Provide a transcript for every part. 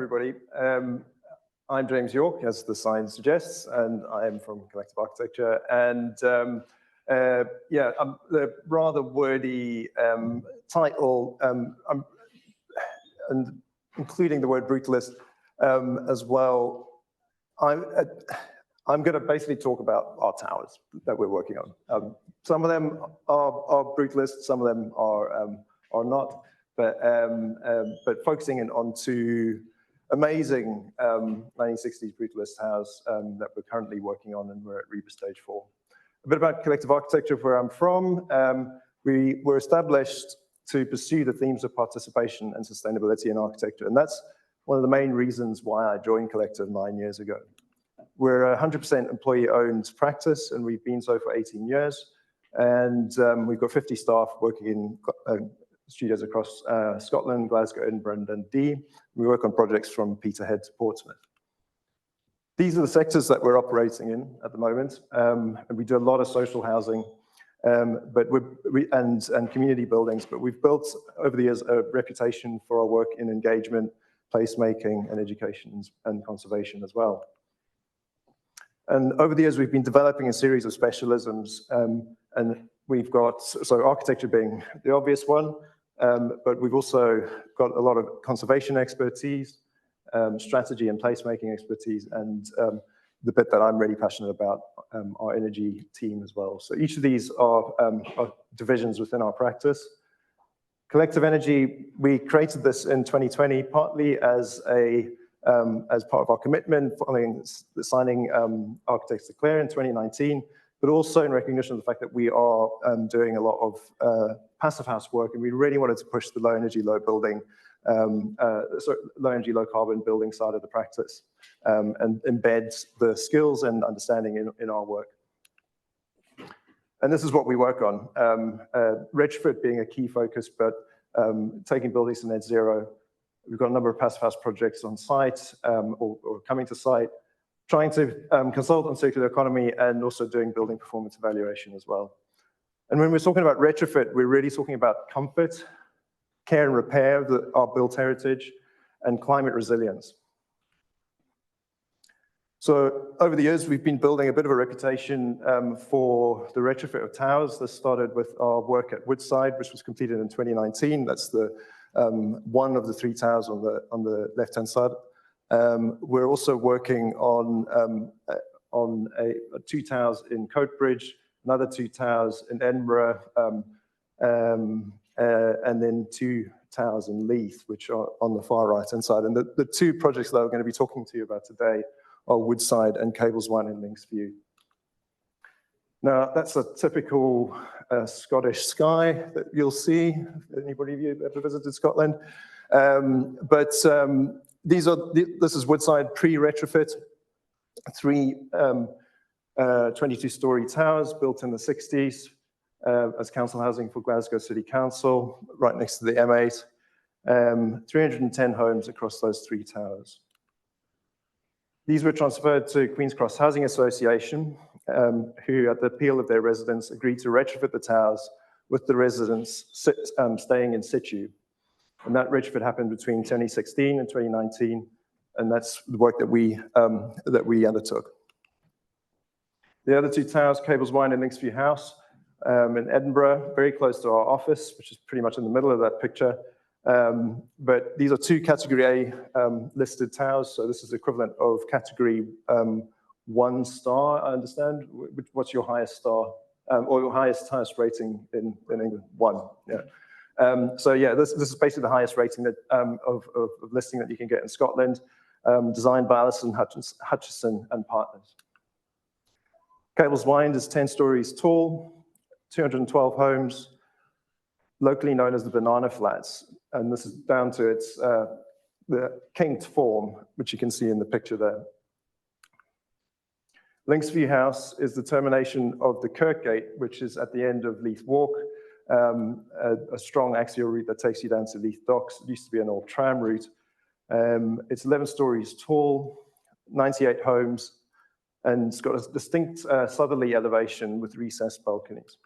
everybody. I'm James York, as the sign suggests, and I am from Collective Architecture. And yeah, the rather wordy title, and including the word brutalist as well. I'm going to basically talk about our towers that we're working on. Some of them are brutalist, some of them are not. But focusing in on two amazing 1960s brutalist towers that we're currently working on, and we're at Reba stage 4. A bit about Collective Architecture, where I'm from. We were established to pursue the themes of participation and sustainability in architecture, and that's one of the main reasons why I joined Collective 9 years ago. We're a 100% employee-owned practice, and we've been so for 18 years. And we've got 50 staff working in studios across Scotland, Glasgow, Edinburgh, and Dundee. We work on projects from Peterhead to Portsmouth. These are the sectors that we're operating in at the moment, and we do a lot of social housing, and community buildings. But we've built over the years a reputation for our work in engagement, placemaking, and education and conservation as well. And over the years, we've been developing a series of specialisms, and we've got, so architecture being the obvious one, but we've also got a lot of conservation expertise, strategy and placemaking expertise, and the bit that I'm really passionate about, our energy team as well. So each of these are divisions within our practice. Collective Energy, we created this in 2020, partly as part of our commitment following the signing Architects Declare in 2019, but also in recognition of the fact that we are doing a lot of passive house work, and we really wanted to push the low energy, low energy, low carbon building side of the practice, and embed the skills and understanding in our work. And this is what we work on. Retrofit being a key focus, but taking buildings to net zero. We've got a number of passive house projects on site or coming to site, trying to consult on circular economy, and also doing building performance evaluation as well. And when we're talking about retrofit, we're really talking about comfort, care and repair of our built heritage, and climate resilience. So over the years, we've been building a bit of a reputation for the retrofit of towers. This started with our work at Woodside, which was completed in 2019. That's the one of the 3 towers on the left-hand side. We're also working on 2 towers in Coatbridge, another 2 towers in Edinburgh, and then 2 towers in Leith, which are on the far right-hand side. And the 2 projects that I'm going to be talking to you about today are Woodside and Cables One in Linksview. Now, that's a typical Scottish sky that you'll see. Anybody of you ever visited Scotland? This is Woodside pre-retrofit, 3 22-story towers built in the 60s as council housing for Glasgow City Council, right next to the M8. 310 homes across those 3 towers. These were transferred to Queen's Cross Housing Association, who, at the appeal of their residents, agreed to retrofit the towers with the residents staying in situ. And that retrofit happened between 2016 and 2019, and that's the work that we undertook. The other 2 towers, Cables One and Linksview House in Edinburgh, very close to our office, which is pretty much in the middle of that picture. But these are 2 Category A listed towers, so this is equivalent of Category 1 star, I understand. What's your highest star, or your highest rating in England? 1, yeah. So yeah, this is basically the highest rating that, of listing that you can get in Scotland, designed by Alison Hutchison and Partners. Cables One is 10 stories tall, 212 homes, locally known as the Banana Flats, and this is down to its the kinked form, which you can see in the picture there. Linksview House is the termination of the Kirkgate, which is at the end of Leith Walk, a strong axial route that takes you down to Leith Docks. It used to be an old tram route. It's 11 stories tall, 98 homes, and it's got a distinct southerly elevation with recessed balconies.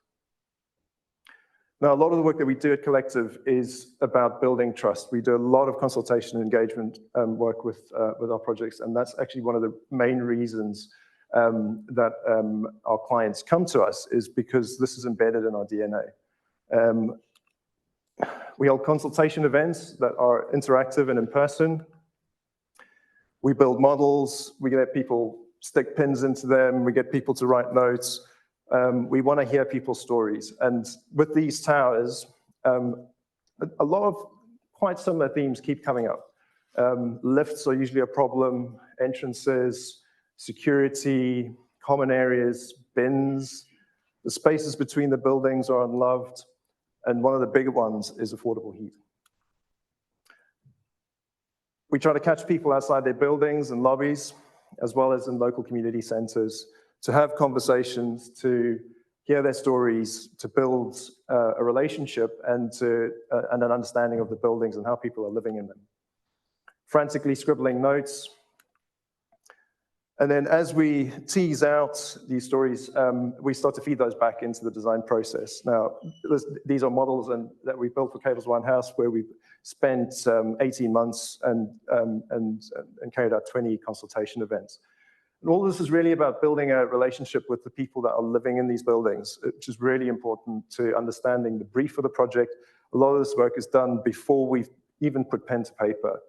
Now, a lot of the work that we do at Collective is about building trust. We do a lot of consultation and engagement work with our projects, and that's actually one of the main reasons that our clients come to us, is because this is embedded in our DNA. We hold consultation events that are interactive and in person. We build models, we get people stick pins into them, we get people to write notes. We want to hear people's stories. And with these towers, a lot of quite similar themes keep coming up. Lifts are usually a problem, entrances, security, common areas, bins. The spaces between the buildings are unloved. And one of the bigger ones is affordable heat. We try to catch people outside their buildings and lobbies, as well as in local community centers, to have conversations, to hear their stories, to build a relationship and an understanding of the buildings and how people are living in them. Frantically scribbling notes. And then as we tease out these stories, we start to feed those back into the design process. Now, these are models that we built for Cables One House, where we've spent 18 months and carried out 20 consultation events. And all this is really about building a relationship with the people that are living in these buildings, which is really important to understanding the brief of the project. A lot of this work is done before we've even put pen to paper.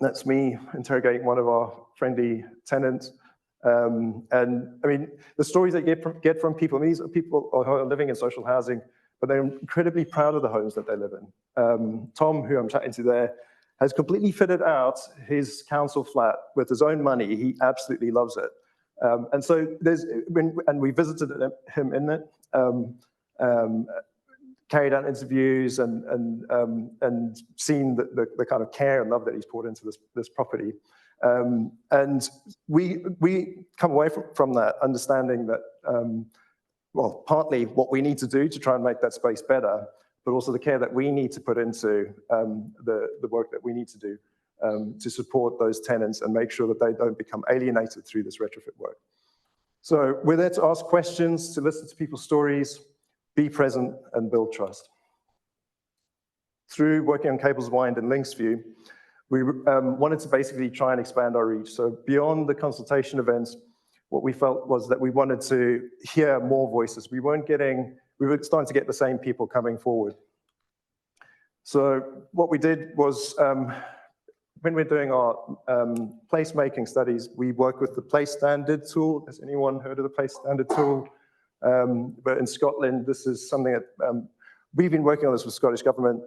That's me interrogating one of our friendly tenants. And I mean, the stories that get from people, I mean, these are people who are living in social housing, but they're incredibly proud of the homes that they live in. Tom, who I'm chatting to there, has completely fitted out his council flat with his own money. He absolutely loves it. And so we visited him in it, carried out interviews and seen the kind of care and love that he's poured into this property. And we come away from that understanding that, well, partly what we need to do to try and make that space better, but also the care that we need to put into the work that we need to do to support those tenants and make sure that they don't become alienated through this retrofit work. So we're there to ask questions, to listen to people's stories, be present, and build trust. Through working on Cables Wind and Linksview, we wanted to basically try and expand our reach. So beyond the consultation events, what we felt was that we wanted to hear more voices. We were starting to get the same people coming forward. So what we did was, when we're doing our placemaking studies, we work with the Place Standard tool. Has anyone heard of the Place Standard tool? But in Scotland, this is something that we've been working on this with Scottish government,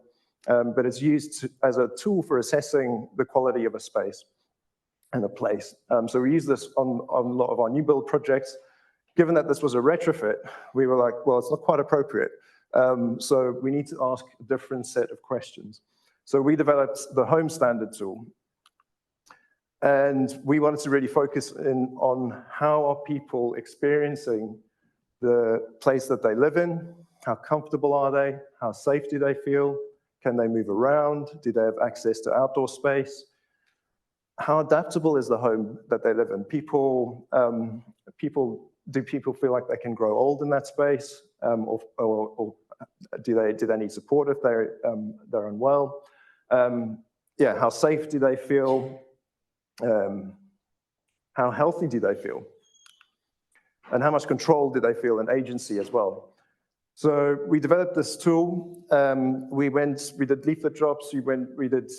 but it's used as a tool for assessing the quality of a space and a place. So we use this on a lot of our new build projects. Given that this was a retrofit, we were like, well, it's not quite appropriate. So we need to ask a different set of questions. So we developed the Home Standard tool. And we wanted to really focus in on how are people experiencing the place that they live in, how comfortable are they, how safe do they feel, can they move around, do they have access to outdoor space, how adaptable is the home that they live in. Do people feel like they can grow old in that space, or do they need support if they're unwell? Yeah, how safe do they feel? How healthy do they feel? And how much control do they feel and agency as well? So we developed this tool. We did leaflet drops. We did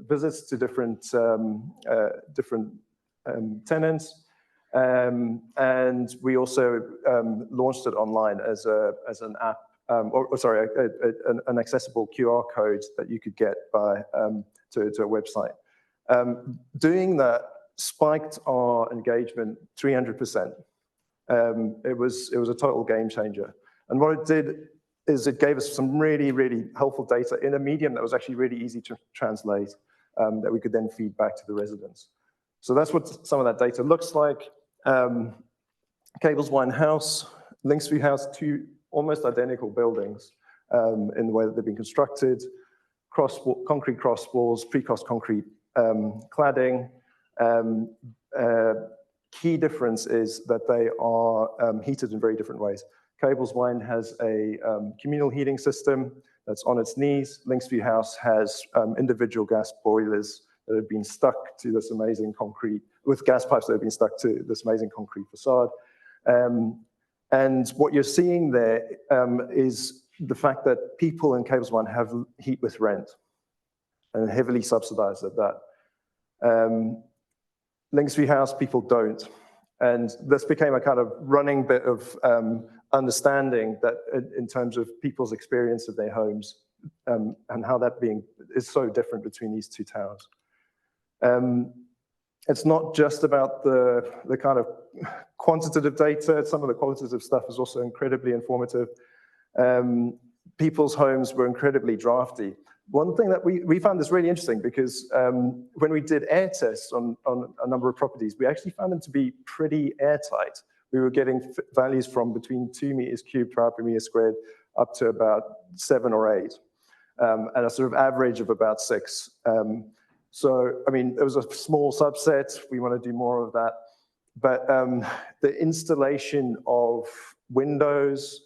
visits to different tenants, and we also launched it online as an app, an accessible QR code that you could get to a website. Doing that spiked our engagement 300%. It was a total game changer. And what it did is it gave us some really, really helpful data in a medium that was actually really easy to translate, that we could then feed back to the residents. So that's what some of that data looks like. Cables One House, Linksview House, two almost identical buildings in the way that they've been constructed, concrete cross walls, precast concrete cladding. Key difference is that they are heated in very different ways. Cableswine has a communal heating system that's on its knees. Linksview House has individual gas boilers that have been stuck to this amazing concrete, with gas pipes that have been stuck to this amazing concrete facade. And what you're seeing there is the fact that people in Cableswine have heat with rent and heavily subsidized at that. Linksview House, people don't. And this became a kind of running bit of understanding that in terms of people's experience of their homes and how that is so different between these two towers. It's not just about the kind of quantitative data. Some of the qualitative stuff is also incredibly informative. People's homes were incredibly drafty. One thing that we found this really interesting because when we did air tests on a number of properties, we actually found them to be pretty airtight. We were getting values from between 2 meters cubed per meter squared up to about 7 or 8, and a sort of average of about 6. So, I mean, it was a small subset. We want to do more of that. But the installation of windows,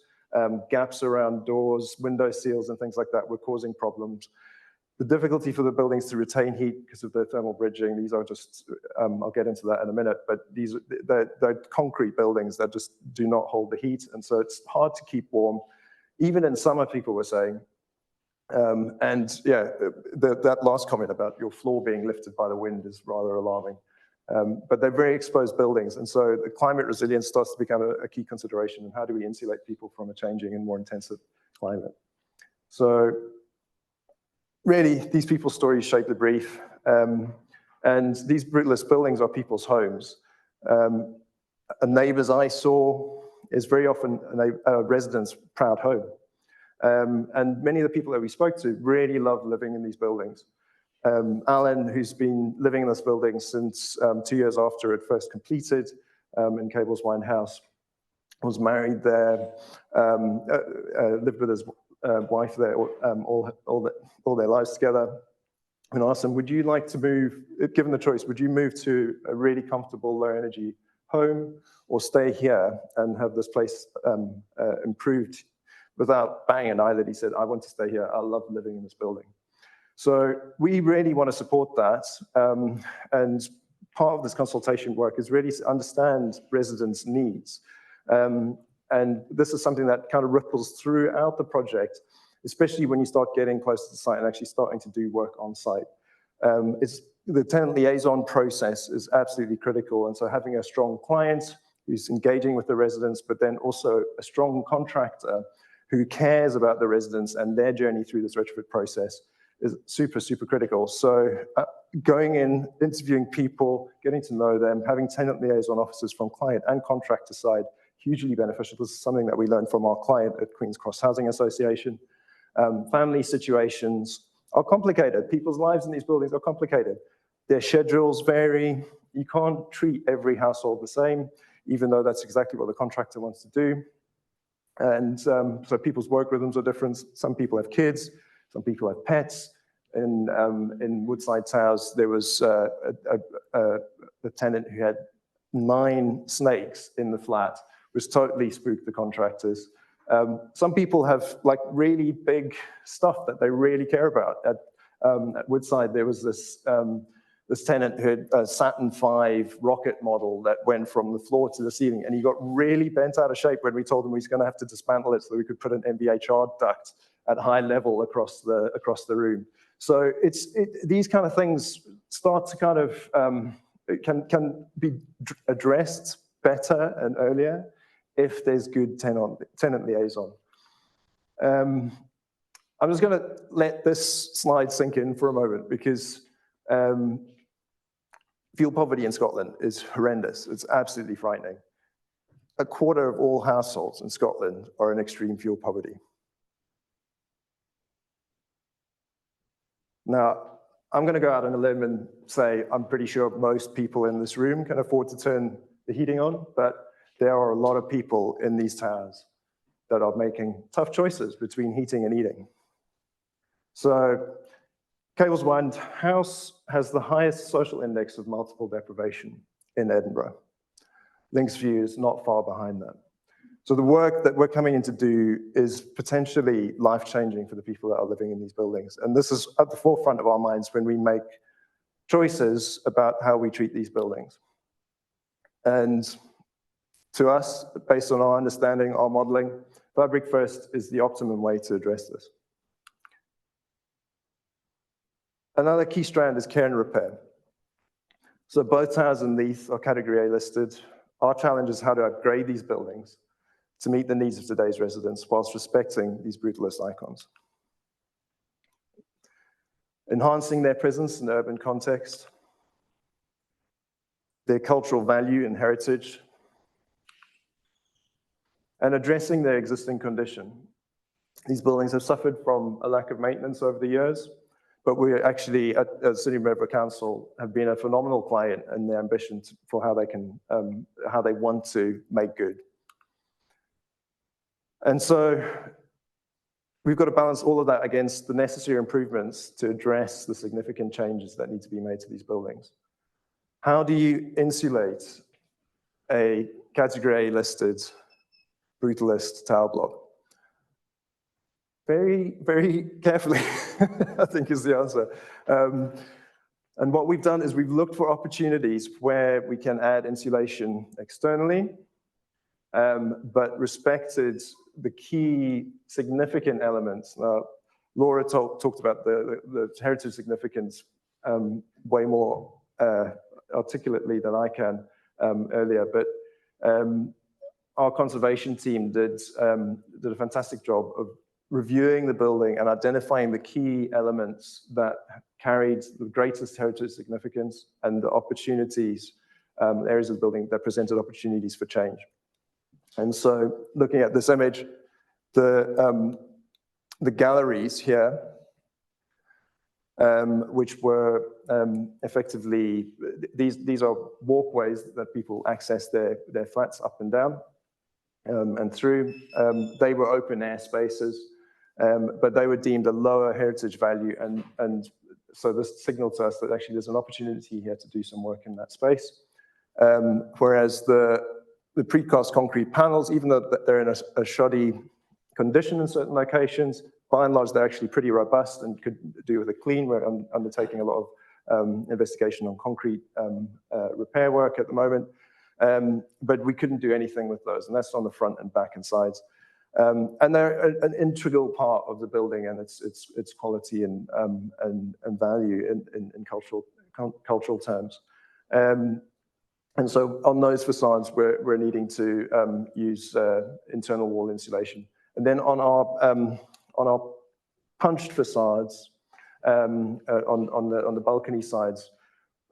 gaps around doors, window seals, and things like that were causing problems. The difficulty for the buildings to retain heat because of the thermal bridging, these are just, I'll get into that in a minute, but they're concrete buildings that just do not hold the heat, and so it's hard to keep warm. Even in summer, people were saying. And yeah, that last comment about your floor being lifted by the wind is rather alarming. But they're very exposed buildings, and so the climate resilience starts to become a key consideration, and how do we insulate people from a changing and more intensive climate? So really, these people's stories shape the brief, and these brutalist buildings are people's homes. A neighbor's eyesore is very often a resident's proud home. And many of the people that we spoke to really love living in these buildings. Alan, who's been living in this building since 2 years after it first completed in Cableswine House, was married there, lived with his wife there all their lives together, and asked him, would you like to move, given the choice, would you move to a really comfortable, low energy home or stay here and have this place improved without banging an eyelid? He said, I want to stay here. I love living in this building. So we really want to support that. And part of this consultation work is really to understand residents' needs. And this is something that kind of ripples throughout the project, especially when you start getting close to the site and actually starting to do work on site. The tenant liaison process is absolutely critical. And so having a strong client who's engaging with the residents, but then also a strong contractor who cares about the residents and their journey through this retrofit process is super, super critical. So going in, interviewing people, getting to know them, having tenant liaison officers from client and contractor side, hugely beneficial. This is something that we learned from our client at Queen's Cross Housing Association. Family situations are complicated. People's lives in these buildings are complicated. Their schedules vary. You can't treat every household the same, even though that's exactly what the contractor wants to do. And so people's work rhythms are different. Some people have kids, some people have pets. In Woodside Towers, there was a tenant who had 9 snakes in the flat, which totally spooked the contractors. Some people have like really big stuff that they really care about. At Woodside, there was this tenant who had a Saturn V rocket model that went from the floor to the ceiling, and he got really bent out of shape when we told him he's going to have to dismantle it so we could put an MVHR duct at high level across the room. So these kind of things start to kind of can be addressed better and earlier if there's good tenant liaison. I'm just going to let this slide sink in for a moment because fuel poverty in Scotland is horrendous. It's absolutely frightening. 1/4 of all households in Scotland are in extreme fuel poverty. Now, I'm going to go out on a limb and say I'm pretty sure most people in this room can afford to turn the heating on, but there are a lot of people in these towers that are making tough choices between heating and eating. So Cableswine House has the highest social index of multiple deprivation in Edinburgh. Linksview is not far behind that. So the work that we're coming in to do is potentially life-changing for the people that are living in these buildings. And this is at the forefront of our minds when we make choices about how we treat these buildings. And to us, based on our understanding, our modeling, Fabric First is the optimum way to address this. Another key strand is care and repair. So both towers and Leith are Category A listed. Our challenge is how to upgrade these buildings to meet the needs of today's residents whilst respecting these brutalist icons. Enhancing their presence in the urban context, their cultural value and heritage, and addressing their existing condition. These buildings have suffered from a lack of maintenance over the years, but we actually, at Sydney River Council, have been a phenomenal client in their ambition for how they want to make good. And so we've got to balance all of that against the necessary improvements to address the significant changes that need to be made to these buildings. How do you insulate a Category A listed Brutalist tower block? Very, very carefully, I think is the answer. And what we've done is we've looked for opportunities where we can add insulation externally, but respected the key significant elements. Now, Laura talked about the heritage significance way more articulately than I can earlier, but our conservation team did a fantastic job of reviewing the building and identifying the key elements that carried the greatest heritage significance and the opportunities, areas of the building that presented opportunities for change. And so looking at this image, the galleries here, which were effectively, these are walkways that people access their flats up and down and through. They were open air spaces, but they were deemed a lower heritage value, and so this signaled to us that actually there's an opportunity here to do some work in that space. Whereas the precast concrete panels, even though they're in a shoddy condition in certain locations, by and large, they're actually pretty robust and could do with a clean. We're undertaking a lot of investigation on concrete repair work at the moment, but we couldn't do anything with those, and that's on the front and back and sides. And they're an integral part of the building and its quality and value in cultural terms. And so on those facades, we're needing to use internal wall insulation. And then on our punched facades, on the balcony sides,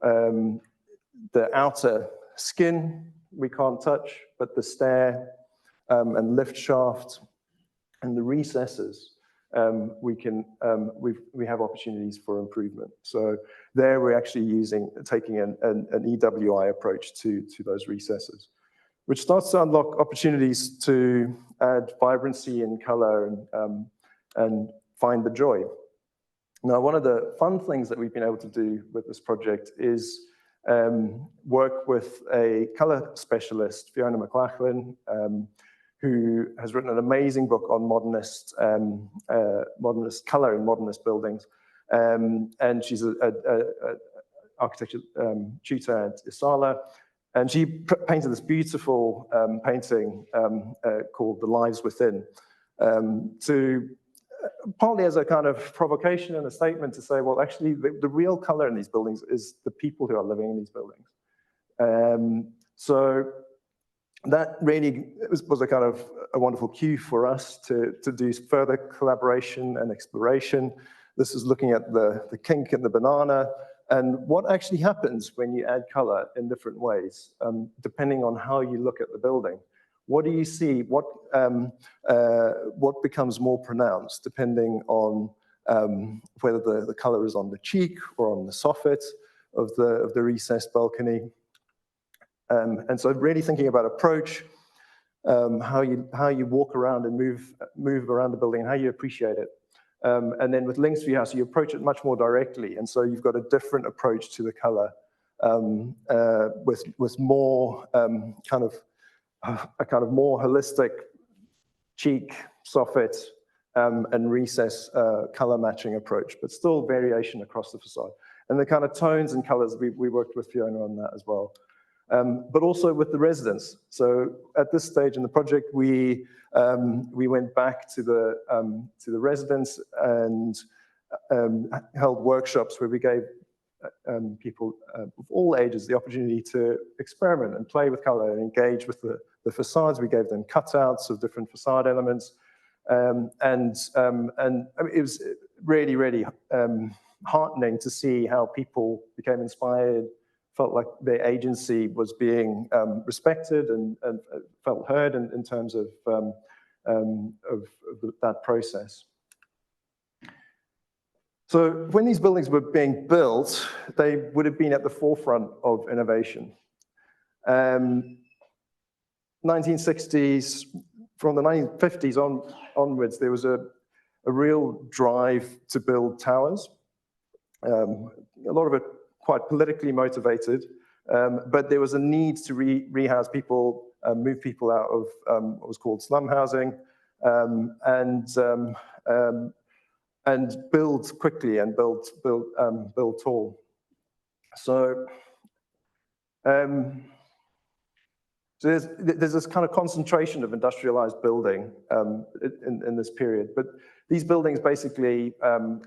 the outer skin we can't touch, but the stair and lift shaft and the recesses, we have opportunities for improvement. So there we're actually taking an EWI approach to those recesses, which starts to unlock opportunities to add vibrancy and color and find the joy. Now, one of the fun things that we've been able to do with this project is work with a color specialist, Fiona McLachlan, who has written an amazing book on modernist color in modernist buildings. And she's an architecture tutor at ISALA. And she painted this beautiful painting called The Lives Within, partly as a kind of provocation and a statement to say, well, actually, the real color in these buildings is the people who are living in these buildings. So that really was a kind of a wonderful cue for us to do further collaboration and exploration. This is looking at the kink in the banana and what actually happens when you add color in different ways, depending on how you look at the building. What do you see? What becomes more pronounced depending on whether the color is on the cheek or on the soffit of the recessed balcony? And so really thinking about approach, how you walk around and move around the building and how you appreciate it. And then with Links View House, you approach it much more directly. And so you've got a different approach to the color with more kind of a kind of more holistic cheek, soffit, and recess color matching approach, but still variation across the facade. And the kind of tones and colors, we worked with Fiona on that as well. But also with the residents. So at this stage in the project, we went back to the residents and held workshops where we gave people of all ages the opportunity to experiment and play with color and engage with the facades. We gave them cutouts of different facade elements. And I mean, it was really, really heartening to see how people became inspired, felt like their agency was being respected and felt heard in terms of that process. So when these buildings were being built, they would have been at the forefront of innovation. 1960s, from the 1950s onwards, there was a real drive to build towers. A lot of it quite politically motivated, but there was a need to rehouse people, move people out of what was called slum housing, and build quickly and build tall. So there's this kind of concentration of industrialized building in this period. But these buildings basically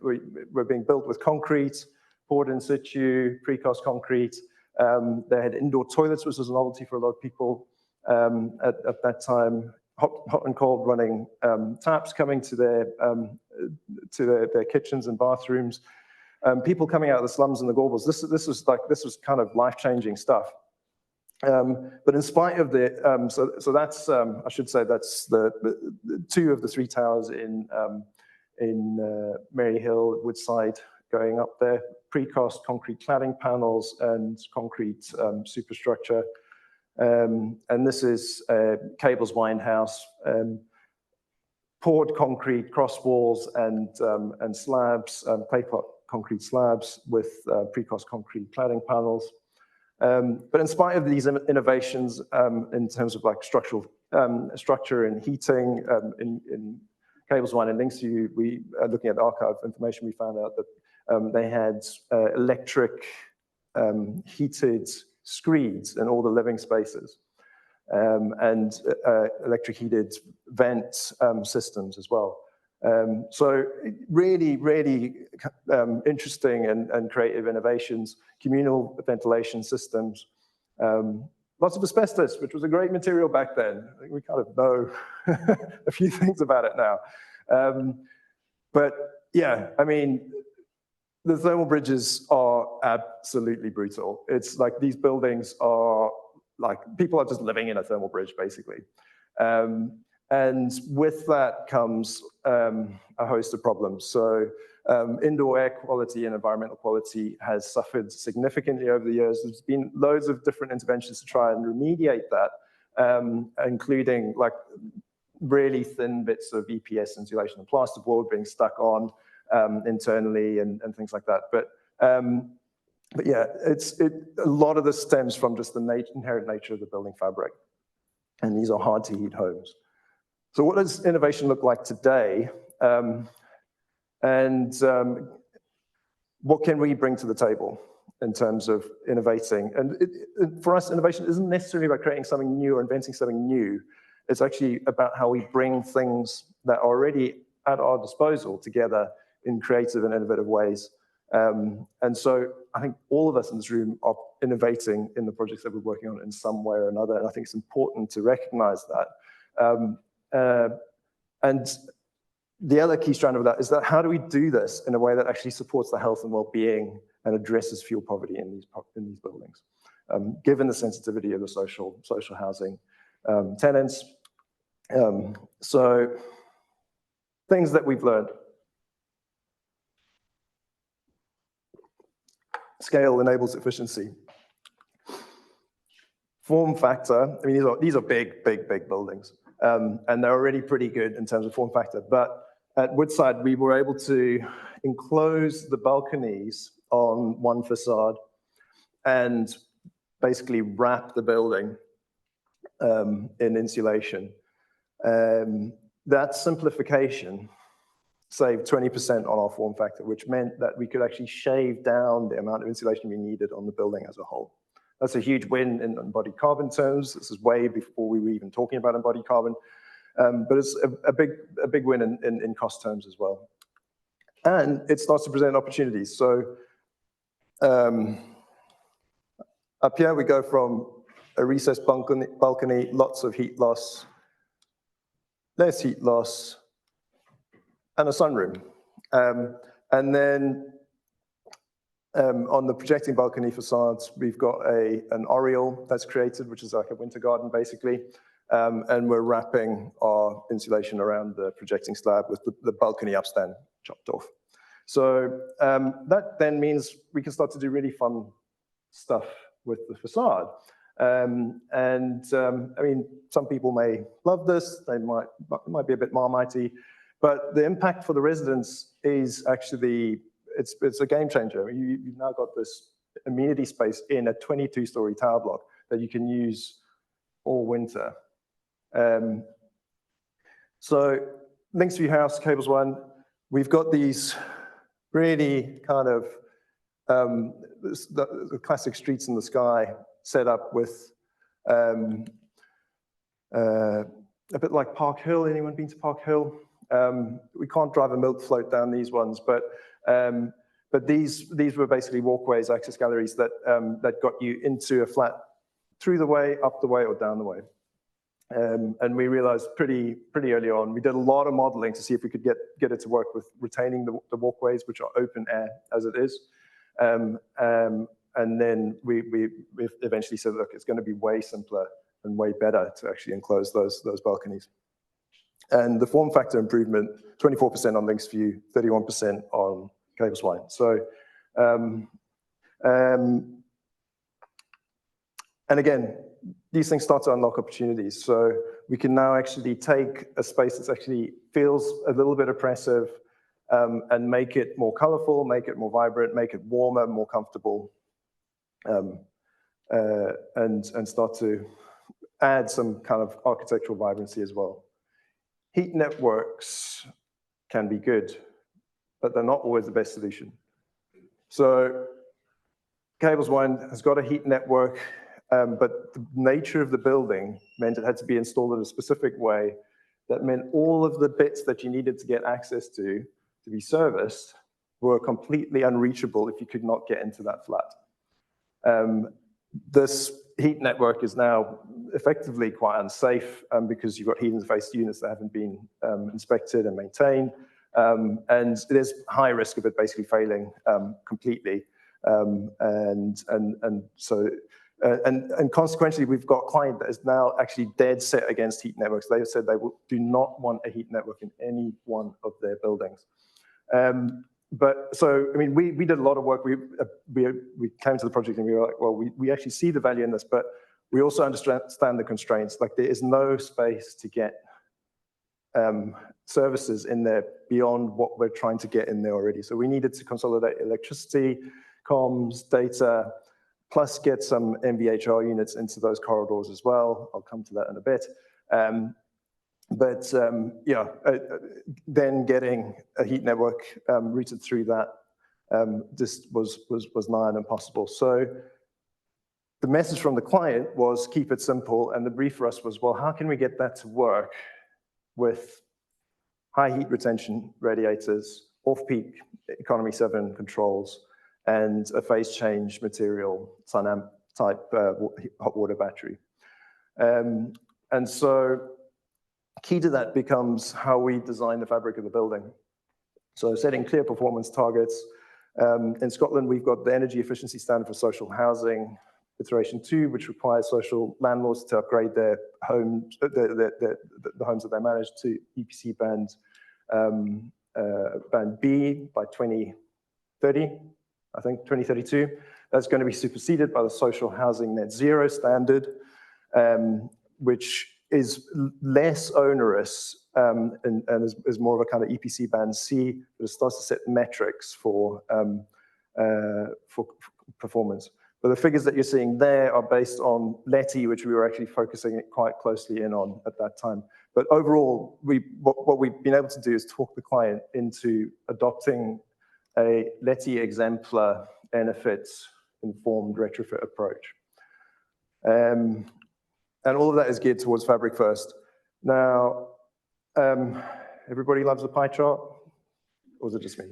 were being built with concrete, poured in situ, precast concrete. They had indoor toilets, which was a novelty for a lot of people at that time. Hot and cold running taps coming to their kitchens and bathrooms. People coming out of the slums and the Gorbals. This was kind of life-changing stuff. But in spite of the so that's I should say that's the two of the three towers in Maryhill, Woodside, going up there. Precast concrete cladding panels and concrete superstructure. And this is Cable's Wine House, poured concrete cross walls and slabs, clay pot concrete slabs with precast concrete cladding panels. But in spite of these innovations in terms of like structural structure and heating in Cable's Wine and Linksview, we looking at the archive information, we found out that they had electric heated screeds in all the living spaces, and electric heated vent systems as well. So really, really interesting and creative innovations, communal ventilation systems, lots of asbestos, which was a great material back then. I think we kind of know a few things about it now. But yeah, I mean, the thermal bridges are absolutely brutal. It's like these buildings are like, people are just living in a thermal bridge, basically. And with that comes a host of problems. So indoor air quality and environmental quality has suffered significantly over the years. There's been loads of different interventions to try and remediate that, including like really thin bits of EPS insulation and plasterboard being stuck on internally and things like that. But yeah, a lot of this stems from just the inherent nature of the building fabric. And these are hard to heat homes. So what does innovation look like today? What can we bring to the table in terms of innovating? And for us, innovation isn't necessarily about creating something new or inventing something new. It's actually about how we bring things that are already at our disposal together in creative and innovative ways. And so I think all of us in this room are innovating in the projects that we're working on in some way or another. And I think it's important to recognize that. And the other key strand of that is that how do we do this in a way that actually supports the health and well-being and addresses fuel poverty in these buildings, given the sensitivity of the social housing tenants. So things that we've learned. Scale enables efficiency. Form factor, I mean, these are big buildings. And they're already pretty good in terms of form factor. But at Woodside, we were able to enclose the balconies on one facade and basically wrap the building in insulation. That simplification saved 20% on our form factor, which meant that we could actually shave down the amount of insulation we needed on the building as a whole. That's a huge win in embodied carbon terms. This is way before we were even talking about embodied carbon, but it's a big win in cost terms as well. And it starts to present opportunities. So up here we go from a recessed balcony, lots of heat loss, less heat loss, and a sunroom. And then on the projecting balcony facades, we've got an oriel that's created, which is like a winter garden, basically. And we're wrapping our insulation around the projecting slab with the balcony upstand chopped off. So that then means we can start to do really fun stuff with the facade. I mean, some people may love this, they might be a bit Marmite-y, but the impact for the residents is actually, it's a game changer. You've now got this amenity space in a 22-story tower block that you can use all winter. So Links View House, Cables One, we've got these really kind of the classic streets in the sky set up with a bit like Park Hill. Anyone been to Park Hill? We can't drive a milk float down these ones, but these were basically walkways, access galleries that got you into a flat through the way, up the way, or down the way. And we realized pretty early on, we did a lot of modeling to see if we could get it to work with retaining the walkways, which are open air as it is. And then we eventually said, look, it's going to be way simpler and way better to actually enclose those balconies. And the form factor improvement, 24% on Links View, 31% on Cables One. So, and again, these things start to unlock opportunities. So we can now actually take a space that actually feels a little bit oppressive and make it more colorful, make it more vibrant, make it warmer, more comfortable, and start to add some kind of architectural vibrancy as well. Heat networks can be good, but they're not always the best solution. So Cables One has got a heat network, but the nature of the building meant it had to be installed in a specific way that meant all of the bits that you needed to get access to be serviced were completely unreachable if you could not get into that flat. This heat network is now effectively quite unsafe because you've got heat interface units that haven't been inspected and maintained. And there's high risk of it basically failing completely. And consequently, we've got a client that is now actually dead set against heat networks. They have said they do not want a heat network in any one of their buildings. But so, I mean, we did a lot of work. We came to the project and we were like, well, we actually see the value in this, but we also understand the constraints. Like there is no space to get services in there beyond what we're trying to get in there already. So we needed to consolidate electricity, comms, data, plus get some MVHR units into those corridors as well. I'll come to that in a bit. Then getting a heat network routed through that just was nigh on impossible. So the message from the client was keep it simple, and the brief for us was, well, how can we get that to work with high heat retention radiators, off-peak economy 7 controls, and a phase change material, Sunamp type hot water battery. And so key to that becomes how we design the fabric of the building. So setting clear performance targets. In Scotland, we've got the energy efficiency standard for social housing, iteration 2, which requires social landlords to upgrade their homes, the homes that they manage to EPC band B by 2030, I think 2032. That's going to be superseded by the social housing net zero standard, which is less onerous and is more of a kind of EPC band C, but it starts to set metrics for performance. But the figures that you're seeing there are based on LETI, which we were actually focusing quite closely in on at that time. But overall, what we've been able to do is talk the client into adopting a LETI exemplar benefits-informed retrofit approach. And all of that is geared towards fabric first. Now, everybody loves a pie chart, or is it just me?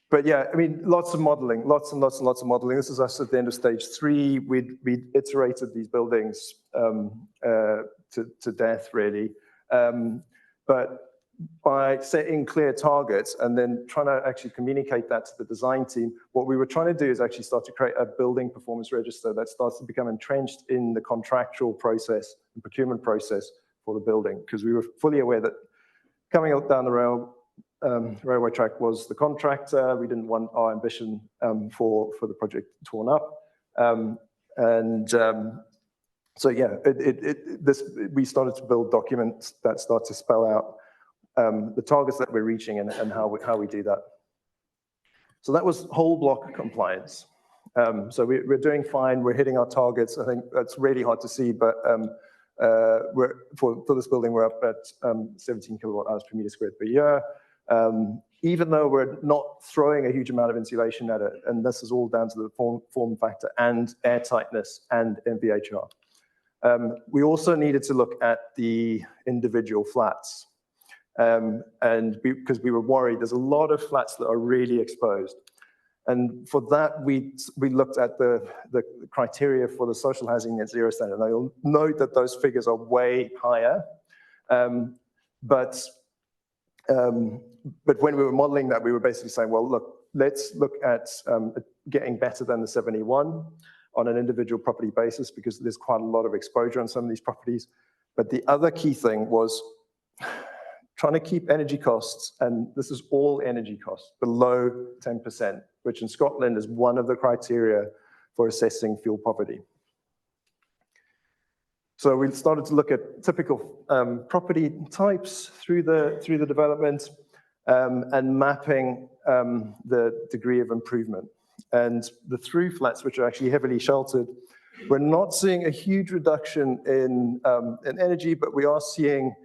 But yeah, I mean, lots of modeling, lots and lots and lots of modeling. This is us at the end of stage 3. We'd iterated these buildings to death, really. But by setting clear targets and then trying to actually communicate that to the design team, what we were trying to do is actually start to create a building performance register that starts to become entrenched in the contractual process and procurement process for the building, because we were fully aware that coming up down the railway track was the contractor. We didn't want our ambition for the project torn up. So yeah, we started to build documents that start to spell out the targets that we're reaching and how we do that. So that was whole block compliance. So we're doing fine. We're hitting our targets. I think that's really hard to see, but for this building, we're up at 17 kilowatt hours per meter squared per year. Even though we're not throwing a huge amount of insulation at it, and this is all down to the form factor and air tightness and MVHR. We also needed to look at the individual flats. Because we were worried, there's a lot of flats that are really exposed. And for that, we looked at the criteria for the social housing net zero standard. And you'll note that those figures are way higher. But when we were modeling that, we were basically saying, well, look, let's look at getting better than the 71 on an individual property basis, because there's quite a lot of exposure on some of these properties. But the other key thing was trying to keep energy costs, and this is all energy costs, below 10%, which in Scotland is one of the criteria for assessing fuel poverty. So we started to look at typical property types through the development and mapping the degree of improvement. And the through flats, which are actually heavily sheltered, we're not seeing a huge reduction in energy, but we are seeing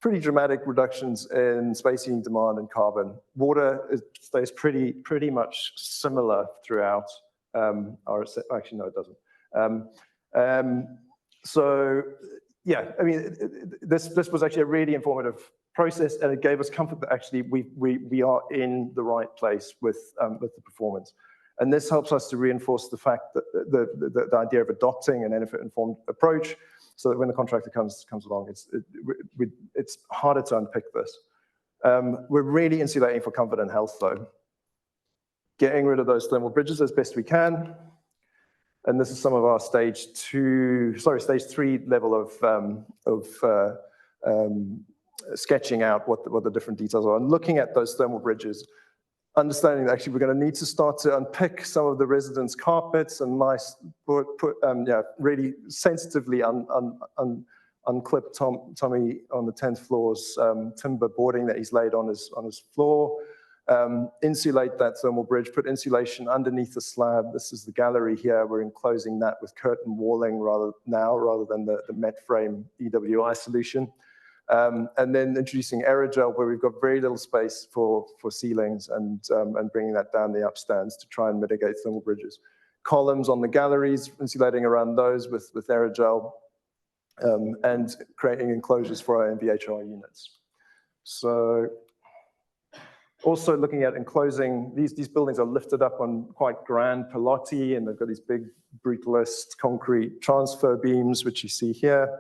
pretty dramatic reductions in space heating demand and carbon. Water stays pretty much similar throughout. Actually, no, it doesn't. So yeah, I mean, this was actually a really informative process, and it gave us comfort that actually we are in the right place with the performance. And this helps us to reinforce the fact that the idea of adopting an benefit-informed approach, so that when the contractor comes along, it's harder to unpick this. We're really insulating for comfort and health, though. Getting rid of those thermal bridges as best we can. And this is some of our stage 3 level of sketching out what the different details are, and looking at those thermal bridges, understanding that actually we're going to need to start to unpick some of the residents' carpets and really sensitively unclip Tommy on the 10th floor's timber boarding that he's laid on his floor, insulate that thermal bridge, put insulation underneath the slab. This is the gallery here. We're enclosing that with curtain walling rather than the met frame EWI solution. And then introducing aerogel, where we've got very little space for ceilings, and bringing that down the upstands to try and mitigate thermal bridges. Columns on the galleries, insulating around those with aerogel, and creating enclosures for our MVHR units. So also looking at enclosing, these buildings are lifted up on quite grand pilotis, and they've got these big Brutalist concrete transfer beams, which you see here.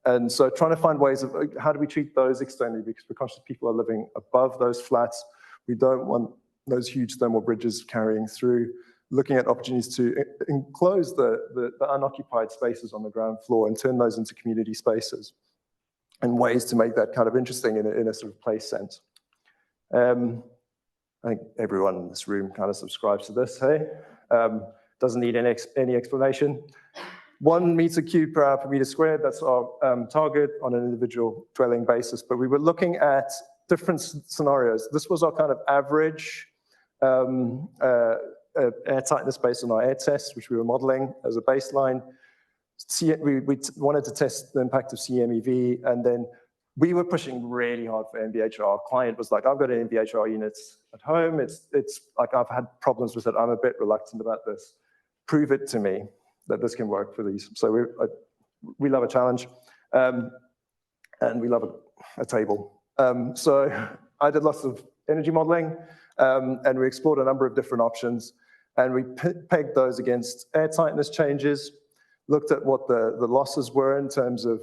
And so trying to find ways of how do we treat those externally, because we're conscious people are living above those flats. We don't want those huge thermal bridges carrying through. Looking at opportunities to enclose the unoccupied spaces on the ground floor and turn those into community spaces, and ways to make that kind of interesting in a sort of place sense. I think everyone in this room kind of subscribes to this, hey? Doesn't need any explanation. 1 meter cube per hour per meter squared, that's our target on an individual dwelling basis. But we were looking at different scenarios. This was our kind of average air tightness based on our air test, which we were modeling as a baseline. We wanted to test the impact of CMEV, and then we were pushing really hard for MVHR. Our client was like, I've got an MVHR units at home. It's like, I've had problems with it. I'm a bit reluctant about this. Prove it to me that this can work for these. So we love a challenge, and we love a table. So I did lots of energy modeling, and we explored a number of different options, and we pegged those against air tightness changes, looked at what the losses were in terms of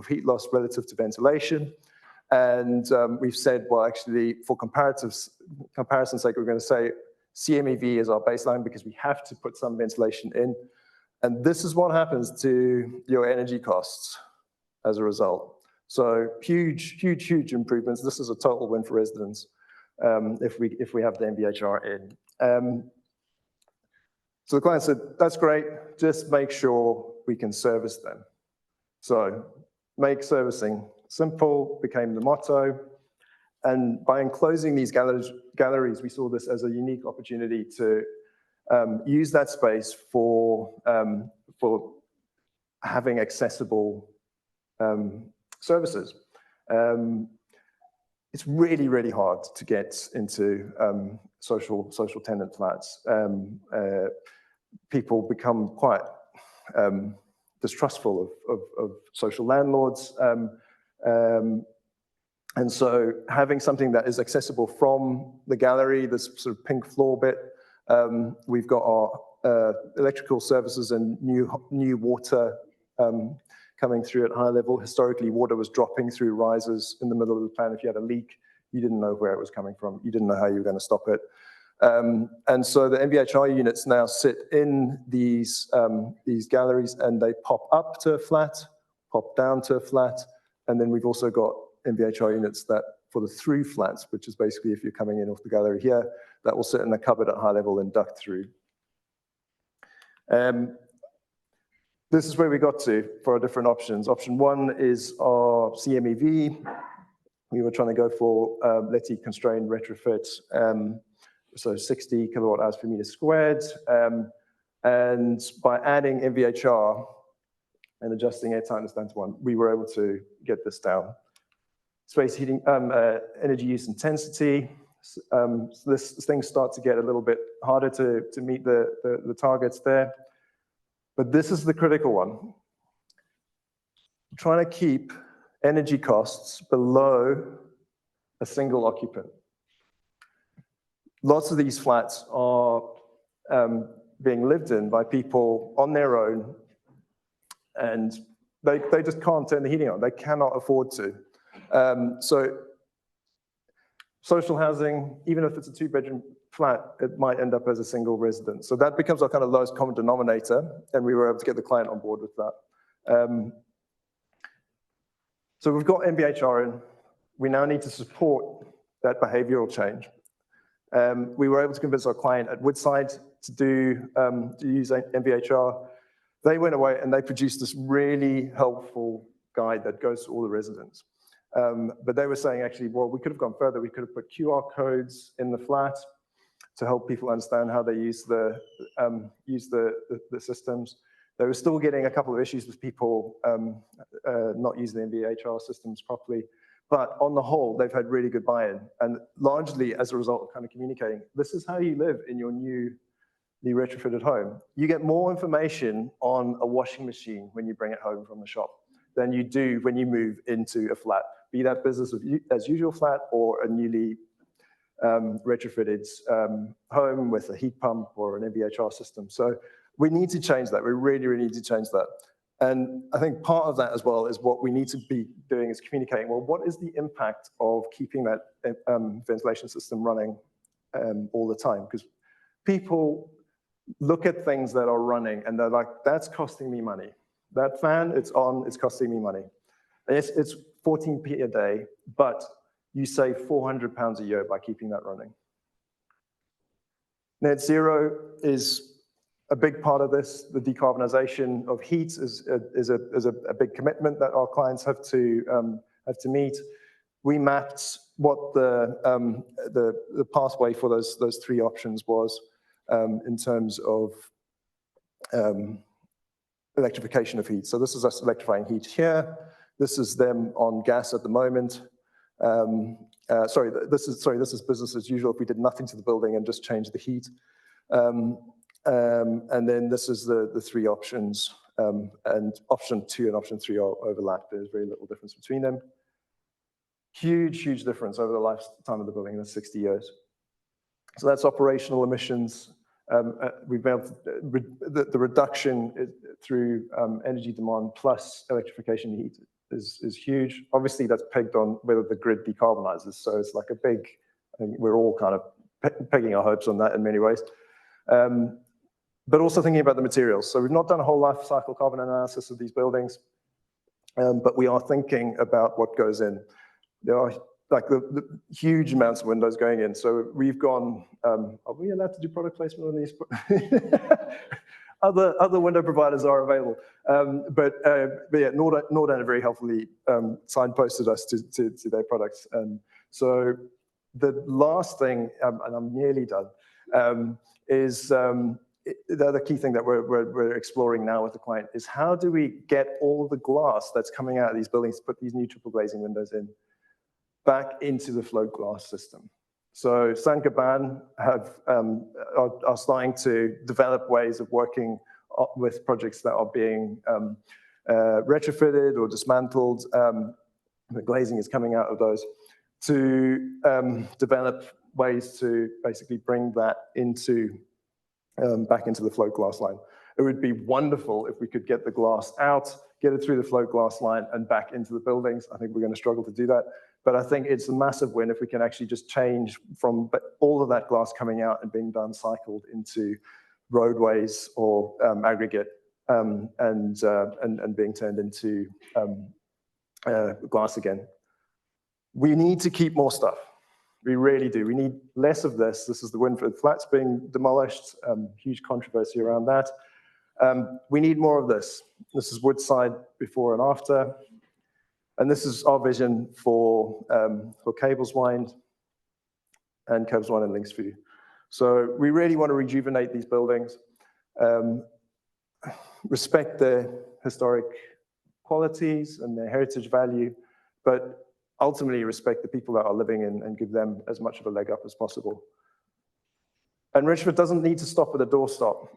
heat loss relative to ventilation. And we've said, well, actually, for comparison's sake, we're going to say CMEV is our baseline because we have to put some ventilation in. And this is what happens to your energy costs as a result. So huge, huge, huge improvements. This is a total win for residents if we have the MVHR in. So the client said, that's great, just make sure we can service them. So make servicing simple became the motto. And by enclosing these galleries, we saw this as a unique opportunity to use that space for having accessible services. It's really, really hard to get into social tenant flats. People become quite distrustful of social landlords. And so having something that is accessible from the gallery, this sort of pink floor bit, we've got our electrical services and new water coming through at high level. Historically, water was dropping through risers in the middle of the plan. If you had a leak, you didn't know where it was coming from. You didn't know how you were going to stop it. And so the MVHR units now sit in these galleries, and they pop up to a flat, pop down to a flat, and then we've also got MVHR units that for the through flats, which is basically if you're coming in off the gallery here, that will sit in a cupboard at high level and duct through. This is where we got to for our different options. Option one is our CMEV. We were trying to go for LETI constrained retrofit, so 60 kilowatt hours per meter squared. And by adding MVHR and adjusting air tightness down to 1, we were able to get this down. Space heating, energy use intensity. So things start to get a little bit harder to meet the targets there. But this is the critical one. Trying to keep energy costs below a single occupant. Lots of these flats are being lived in by people on their own, and they just can't turn the heating on. They cannot afford to. So social housing, even if it's a 2-bedroom flat, it might end up as a single residence. So that becomes our kind of lowest common denominator, and we were able to get the client on board with that. So we've got MVHR in. We now need to support that behavioral change. We were able to convince our client at Woodside to use MVHR. They went away and they produced this really helpful guide that goes to all the residents. But they were saying, actually, well, we could have gone further. We could have put QR codes in the flat to help people understand how they use the systems. They were still getting a couple of issues with people not using the MVHR systems properly. But on the whole, they've had really good buy-in. And largely as a result of kind of communicating, this is how you live in your new retrofitted home. You get more information on a washing machine when you bring it home from the shop than you do when you move into a flat, be that business as usual flat or a newly retrofitted home with a heat pump or an MVHR system. So we need to change that. We really, really need to change that. And I think part of that as well is what we need to be doing is communicating, well, what is the impact of keeping that ventilation system running all the time? Because people look at things that are running and they're like, that's costing me money. That fan, it's on, it's costing me money. And it's 14p a day, but you save £400 a year by keeping that running. Net zero is a big part of this. The decarbonization of heat is a big commitment that our clients have to meet. We mapped what the pathway for those 3 options was. in terms of electrification of heat. So this is us electrifying heat here. This is them on gas at the moment. This is business as usual if we did nothing to the building and just changed the heat. And then this is the three options, and option 2 and option 3 are overlapped. There's very little difference between them. Huge difference over the lifetime of the building, that's 60 years. So that's operational emissions. We've been able to, the reduction through energy demand plus electrification heat is huge. Obviously, that's pegged on whether the grid decarbonizes. So it's like a big, I think we're all kind of pegging our hopes on that in many ways. But also thinking about the materials. So we've not done a whole life cycle carbon analysis of these buildings, but we are thinking about what goes in. There are like the huge amounts of windows going in. So we've gone, are we allowed to do product placement on these? Other window providers are available. But yeah, Norden very helpfully signposted us to their products. So the last thing, and I'm nearly done, is the other key thing that we're exploring now with the client is how do we get all the glass that's coming out of these buildings, put these new triple glazing windows in, back into the float glass system. So Saint-Gobain are starting to develop ways of working with projects that are being retrofitted or dismantled. The glazing is coming out of those to develop ways to basically bring that into back into the float glass line. It would be wonderful if we could get the glass out, get it through the float glass line and back into the buildings. I think we're going to struggle to do that. But I think it's a massive win if we can actually just change from all of that glass coming out and being done cycled into roadways or aggregate and being turned into glass again. We need to keep more stuff. We really do. We need less of this. This is the Winford Flats being demolished. Huge controversy around that. We need more of this. This is Woodside before and after. And this is our vision for Cableswind and Cableswind and Linksview. So we really want to rejuvenate these buildings, respect their historic qualities and their heritage value, but ultimately respect the people that are living in and give them as much of a leg up as possible. And Retrofit doesn't need to stop at a doorstop.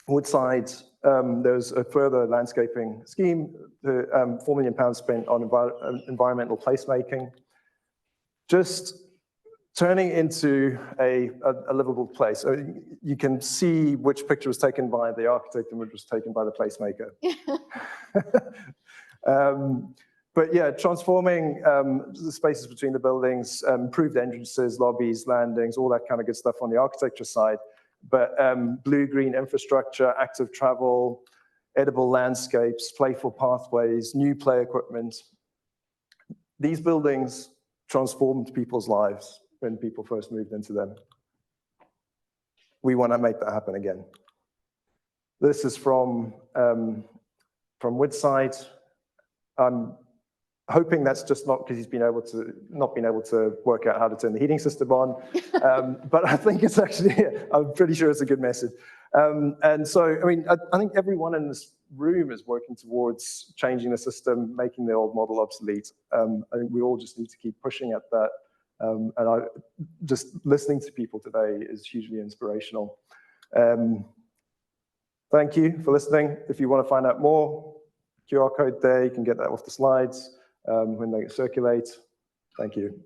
Woodside, there's a further landscaping scheme, £4 million spent on environmental placemaking, just turning into a livable place. So you can see which picture was taken by the architect and which was taken by the placemaker. But yeah, transforming the spaces between the buildings, improved entrances, lobbies, landings, all that kind of good stuff on the architecture side. But blue-green infrastructure, active travel, edible landscapes, playful pathways, new play equipment. These buildings transformed people's lives when people first moved into them. We want to make that happen again. This is from Woodside. I'm hoping that's just not because he's not been able to work out how to turn the heating system on. But I think it's actually, I'm pretty sure it's a good message. And so, I mean, I think everyone in this room is working towards changing the system, making the old model obsolete. I think we all just need to keep pushing at that. And just listening to people today is hugely inspirational. Thank you for listening. If you want to find out more, QR code there, you can get that off the slides when they circulate. Thank you.